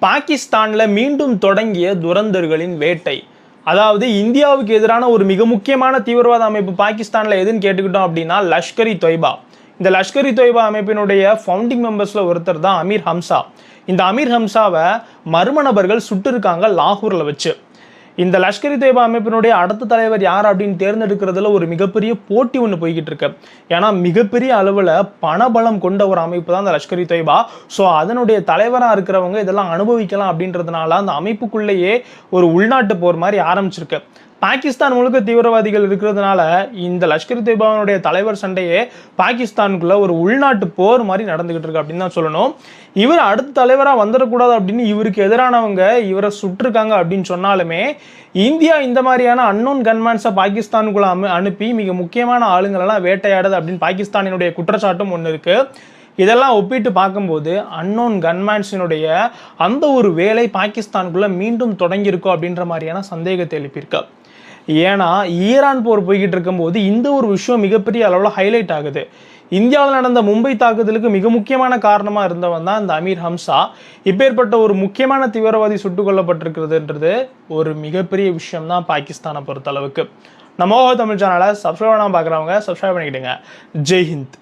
பாகிஸ்தான்ல மீண்டும் தொடங்கிய துரந்தர்களின் வேட்டை. அதாவது இந்தியாவுக்கு எதிரான ஒரு மிக முக்கியமான தீவிரவாத அமைப்பு பாகிஸ்தான்ல எதுன்னு கேட்டுக்கிட்டோம் அப்படின்னா லஷ்கர்-இ-தொய்பா. இந்த லஷ்கர்-இ-தொய்பா அமைப்பினுடைய ஃபவுண்டிங் மெம்பர்ஸ்ல ஒருத்தர் தான் அமீர் ஹம்சா. இந்த அமீர் ஹம்சாவை மர்ம நபர்கள் சுட்டு இருக்காங்க லாகூர்ல வச்சு. இந்த லஷ்கர்-இ-தொய்பா அமைப்பினுடைய அடுத்த தலைவர் யார் அப்படின்னு தேர்ந்தெடுக்கிறதுல ஒரு மிகப்பெரிய போட்டி ஒன்று போய்கிட்டு இருக்கு. ஏன்னா மிகப்பெரிய அளவில் பணபலம் கொண்ட ஒரு அமைப்பு தான் இந்த லஷ்கர்-இ-தொய்பா. ஸோ அதனுடைய தலைவராக இருக்கிறவங்க இதெல்லாம் அனுபவிக்கலாம் அப்படின்றதுனால அந்த அமைப்புக்குள்ளேயே ஒரு உள்நாட்டு போர் மாதிரி ஆரம்பிச்சிருக்கு. பாகிஸ்தான் முழுக்க தீவிரவாதிகள் இருக்கிறதுனால இந்த லஷ்கர்-இ-தொய்பாவினுடைய தலைவர் சண்டையே பாகிஸ்தானுக்குள்ள ஒரு உள்நாட்டு போர் மாதிரி நடந்துகிட்டு இருக்கு அப்படின்னு தான் சொல்லணும். இவர் அடுத்த தலைவராக வந்துடக்கூடாது அப்படின்னு இவருக்கு எதிரானவங்க இவரை சுட்டிருக்காங்க அப்படின்னு சொன்னாலுமே இந்தியா இந்த மாதிரியான அன்னோன் கன்மேன்ஸை பாகிஸ்தானுக்குள்ள அனுப்பி மிக முக்கியமான ஆளுங்களெல்லாம் வேட்டையாடுது அப்படின்னு பாகிஸ்தானினுடைய குற்றச்சாட்டும் ஒன்று இருக்கு. இதெல்லாம் ஒப்பிட்டு பார்க்கும்போது அன்னோன் கன்மேன்ஸினுடைய அந்த ஒரு வேலை பாகிஸ்தானுக்குள்ள மீண்டும் தொடங்கியிருக்கோம் அப்படின்ற மாதிரியான சந்தேகத்தை எழுப்பியிருக்கு. ஏன்னா ஈரான் போர் போய்கிட்டு இருக்கும்போது இந்த ஒரு விஷயம் மிகப்பெரிய அளவில் ஹைலைட் ஆகுது. இந்தியாவில் நடந்த மும்பை தாக்குதலுக்கு மிக முக்கியமான காரணமாக இருந்தவன் தான் இந்த அமீர் ஹம்சா. இப்பேற்பட்ட ஒரு முக்கியமான தீவிரவாதி சுட்டுக் கொல்லப்பட்டிருக்கிறதுன்றது ஒரு மிகப்பெரிய விஷயம் தான் பாகிஸ்தானை பொறுத்த அளவுக்கு. நம்ம தமிழ் சேனலை சப்ஸ்கிரைப் பண்ணாமல் பார்க்குறவங்க சப்ஸ்கிரைப் பண்ணிக்கிடுங்க. ஜெய் ஹிந்த்.